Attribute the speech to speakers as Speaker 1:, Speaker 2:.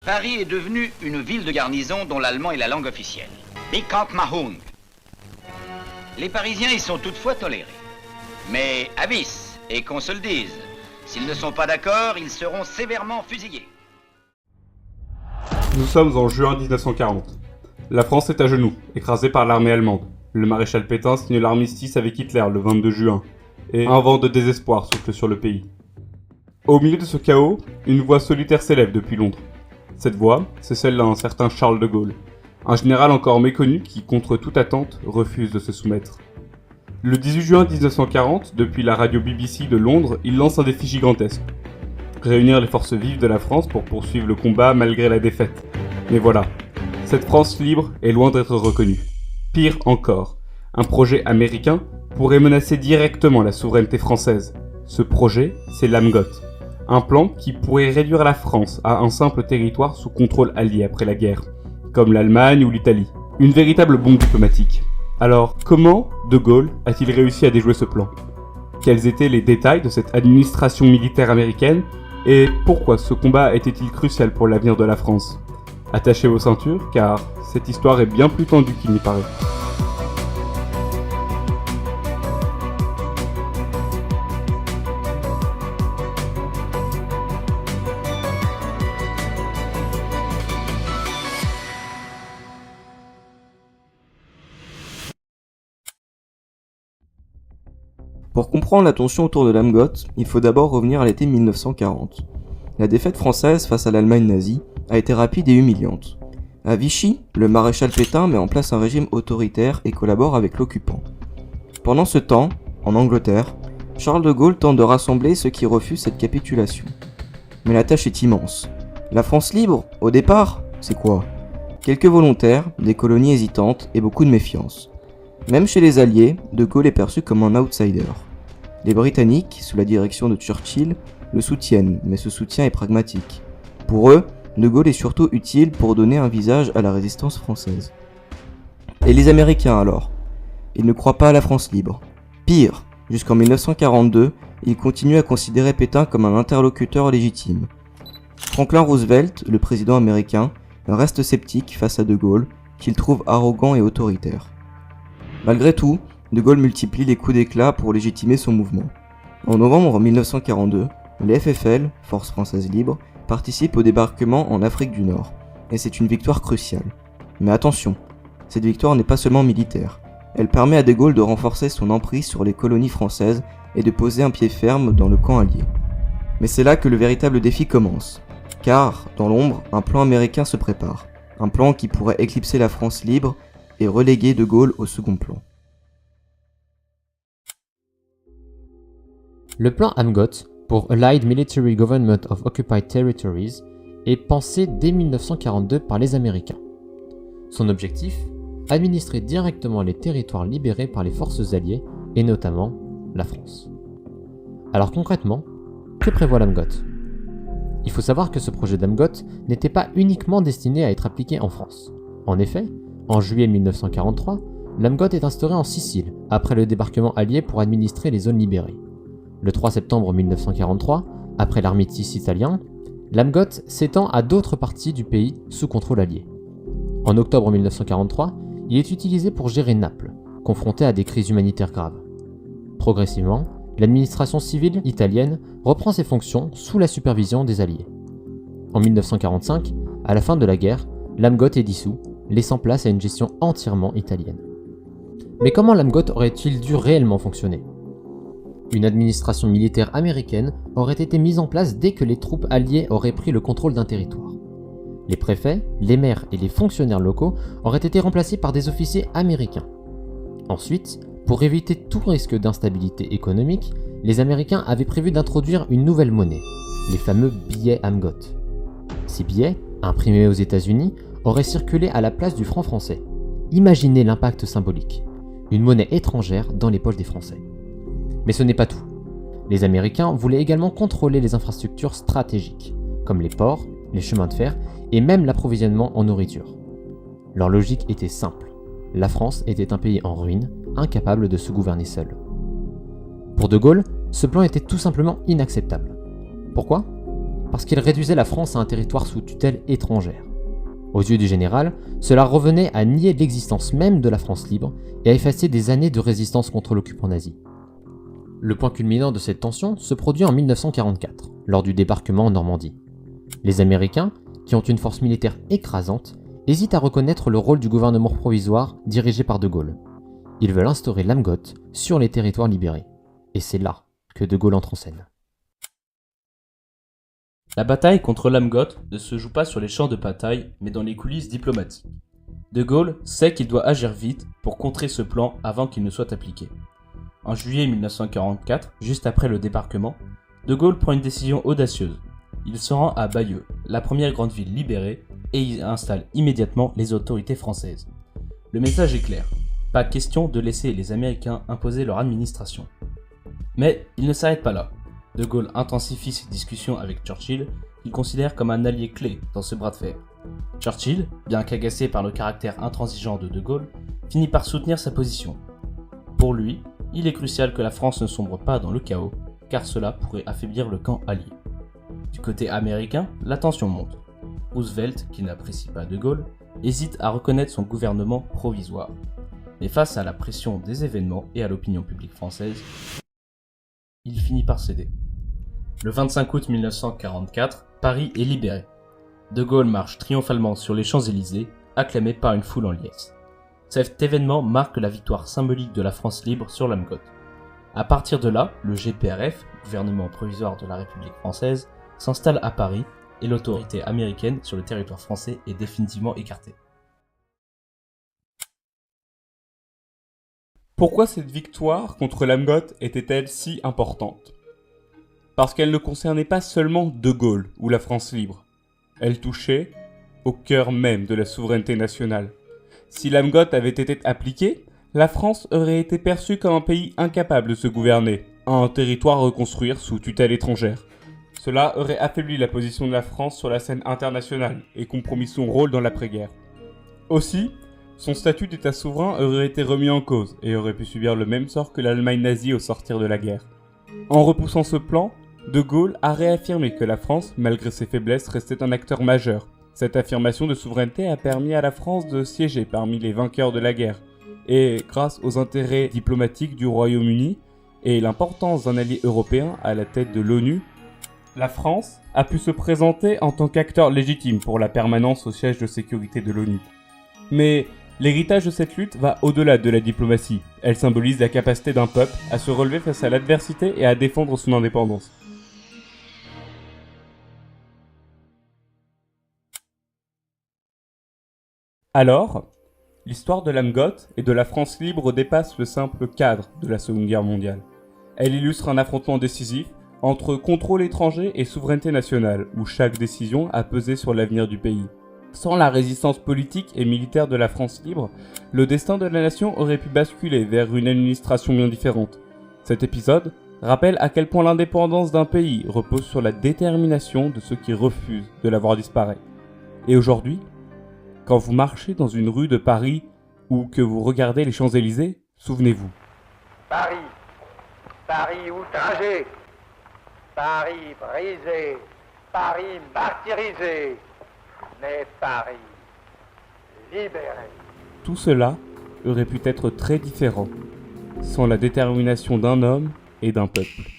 Speaker 1: Paris est devenu une ville de garnison dont l'allemand est la langue officielle. Bicamp Mahung. Les Parisiens y sont toutefois tolérés. Mais avis, et qu'on se le dise, s'ils ne sont pas d'accord, ils seront sévèrement fusillés.
Speaker 2: Nous sommes en juin 1940. La France est à genoux, écrasée par l'armée allemande. Le maréchal Pétain signe l'armistice avec Hitler le 22 juin, et un vent de désespoir souffle sur le pays. Au milieu de ce chaos, une voix solitaire s'élève depuis Londres. Cette voix, c'est celle d'un certain Charles de Gaulle, un général encore méconnu qui, contre toute attente, refuse de se soumettre. Le 18 juin 1940, depuis la radio BBC de Londres, il lance un défi gigantesque. Réunir les forces vives de la France pour poursuivre le combat malgré la défaite. Mais voilà, cette France libre est loin d'être reconnue. Pire encore, un projet américain pourrait menacer directement la souveraineté française. Ce projet, c'est l'AMGOT, un plan qui pourrait réduire la France à un simple territoire sous contrôle allié après la guerre, comme l'Allemagne ou l'Italie. Une véritable bombe diplomatique. Alors, comment De Gaulle a-t-il réussi à déjouer ce plan ? Quels étaient les détails de cette administration militaire américaine ? Et pourquoi ce combat était-il crucial pour l'avenir de la France ? Attachez vos ceintures, car cette histoire est bien plus tendue qu'il n'y paraît.
Speaker 3: Pour comprendre la tension autour de l'AMGOT, il faut d'abord revenir à l'été 1940. La défaite française face à l'Allemagne nazie a été rapide et humiliante. À Vichy, le maréchal Pétain met en place un régime autoritaire et collabore avec l'occupant. Pendant ce temps, en Angleterre, Charles de Gaulle tente de rassembler ceux qui refusent cette capitulation. Mais la tâche est immense. La France libre, au départ, c'est quoi ? Quelques volontaires, des colonies hésitantes et beaucoup de méfiance. Même chez les Alliés, de Gaulle est perçu comme un outsider. Les Britanniques, sous la direction de Churchill, le soutiennent, mais ce soutien est pragmatique. Pour eux, de Gaulle est surtout utile pour donner un visage à la résistance française. Et les Américains alors ? Ils ne croient pas à la France libre. Pire, jusqu'en 1942, ils continuent à considérer Pétain comme un interlocuteur légitime. Franklin Roosevelt, le président américain, reste sceptique face à de Gaulle, qu'il trouve arrogant et autoritaire. Malgré tout, de Gaulle multiplie les coups d'éclat pour légitimer son mouvement. En novembre 1942, les FFL, Forces Françaises Libres, participent au débarquement en Afrique du Nord, et c'est une victoire cruciale. Mais attention, cette victoire n'est pas seulement militaire, elle permet à de Gaulle de renforcer son emprise sur les colonies françaises et de poser un pied ferme dans le camp allié. Mais c'est là que le véritable défi commence, car, dans l'ombre, un plan américain se prépare, un plan qui pourrait éclipser la France libre et reléguer de Gaulle au second plan.
Speaker 4: Le plan AMGOT, pour Allied Military Government of Occupied Territories, est pensé dès 1942 par les Américains. Son objectif ? Administrer directement les territoires libérés par les forces alliées, et notamment la France. Alors concrètement, que prévoit l'AMGOT ? Il faut savoir que ce projet d'AMGOT n'était pas uniquement destiné à être appliqué en France. En effet, en juillet 1943, l'AMGOT est instauré en Sicile, après le débarquement allié pour administrer les zones libérées. Le 3 septembre 1943, après l'armistice italien, l'AMGOT s'étend à d'autres parties du pays sous contrôle allié. En octobre 1943, il est utilisé pour gérer Naples, confronté à des crises humanitaires graves. Progressivement, l'administration civile italienne reprend ses fonctions sous la supervision des Alliés. En 1945, à la fin de la guerre, l'AMGOT est dissous, laissant place à une gestion entièrement italienne. Mais comment l'AMGOT aurait-il dû réellement fonctionner ? Une administration militaire américaine aurait été mise en place dès que les troupes alliées auraient pris le contrôle d'un territoire. Les préfets, les maires et les fonctionnaires locaux auraient été remplacés par des officiers américains. Ensuite, pour éviter tout risque d'instabilité économique, les Américains avaient prévu d'introduire une nouvelle monnaie, les fameux billets AMGOT. Ces billets, imprimés aux États-Unis, auraient circulé à la place du franc français. Imaginez l'impact symbolique, une monnaie étrangère dans les poches des Français. Mais ce n'est pas tout. Les Américains voulaient également contrôler les infrastructures stratégiques, comme les ports, les chemins de fer et même l'approvisionnement en nourriture. Leur logique était simple. La France était un pays en ruine, incapable de se gouverner seul. Pour de Gaulle, ce plan était tout simplement inacceptable. Pourquoi ? parce qu'il réduisait la France à un territoire sous tutelle étrangère. Aux yeux du général, cela revenait à nier l'existence même de la France libre et à effacer des années de résistance contre l'occupant nazi. Le point culminant de cette tension se produit en 1944, lors du débarquement en Normandie. Les Américains, qui ont une force militaire écrasante, hésitent à reconnaître le rôle du gouvernement provisoire dirigé par De Gaulle. Ils veulent instaurer l'AMGOT sur les territoires libérés. Et c'est là que De Gaulle entre en scène.
Speaker 5: La bataille contre l'AMGOT ne se joue pas sur les champs de bataille, mais dans les coulisses diplomatiques. De Gaulle sait qu'il doit agir vite pour contrer ce plan avant qu'il ne soit appliqué. En juillet 1944, juste après le débarquement, De Gaulle prend une décision audacieuse. Il se rend à Bayeux, la première grande ville libérée, et y installe immédiatement les autorités françaises. Le message est clair, pas question de laisser les Américains imposer leur administration. Mais il ne s'arrête pas là. De Gaulle intensifie ses discussions avec Churchill, qu'il considère comme un allié clé dans ce bras de fer. Churchill, bien qu'agacé par le caractère intransigeant de Gaulle, finit par soutenir sa position. Pour lui, il est crucial que la France ne sombre pas dans le chaos, car cela pourrait affaiblir le camp allié. Du côté américain, la tension monte. Roosevelt, qui n'apprécie pas De Gaulle, hésite à reconnaître son gouvernement provisoire. Mais face à la pression des événements et à l'opinion publique française, il finit par céder. Le 25 août 1944, Paris est libéré. De Gaulle marche triomphalement sur les Champs-Élysées, acclamé par une foule en liesse. Cet événement marque la victoire symbolique de la France libre sur l'AMGOT. À partir de là, le GPRF, gouvernement provisoire de la République française, s'installe à Paris et l'autorité américaine sur le territoire français est définitivement écartée.
Speaker 2: Pourquoi cette victoire contre l'AMGOT était-elle si importante ? Parce qu'elle ne concernait pas seulement De Gaulle ou la France libre. Elle touchait au cœur même de la souveraineté nationale. Si l'AMGOT avait été appliquée, la France aurait été perçue comme un pays incapable de se gouverner, un territoire à reconstruire sous tutelle étrangère. Cela aurait affaibli la position de la France sur la scène internationale et compromis son rôle dans l'après-guerre. Aussi, son statut d'État souverain aurait été remis en cause et aurait pu subir le même sort que l'Allemagne nazie au sortir de la guerre. En repoussant ce plan, De Gaulle a réaffirmé que la France, malgré ses faiblesses, restait un acteur majeur. Cette affirmation de souveraineté a permis à la France de siéger parmi les vainqueurs de la guerre. Et grâce aux intérêts diplomatiques du Royaume-Uni et l'importance d'un allié européen à la tête de l'ONU, la France a pu se présenter en tant qu'acteur légitime pour la permanence au siège de sécurité de l'ONU. Mais l'héritage de cette lutte va au-delà de la diplomatie. Elle symbolise la capacité d'un peuple à se relever face à l'adversité et à défendre son indépendance. Alors, l'histoire de l'AMGOT et de la France libre dépasse le simple cadre de la Seconde Guerre mondiale. Elle illustre un affrontement décisif entre contrôle étranger et souveraineté nationale, où chaque décision a pesé sur l'avenir du pays. Sans la résistance politique et militaire de la France libre, le destin de la nation aurait pu basculer vers une administration bien différente. Cet épisode rappelle à quel point l'indépendance d'un pays repose sur la détermination de ceux qui refusent de la voir disparaître. Et aujourd'hui, quand vous marchez dans une rue de Paris ou que vous regardez les Champs-Élysées, souvenez-vous.
Speaker 6: Paris, Paris outragé, Paris brisé, Paris martyrisé, mais Paris libéré.
Speaker 2: Tout cela aurait pu être très différent, sans la détermination d'un homme et d'un peuple.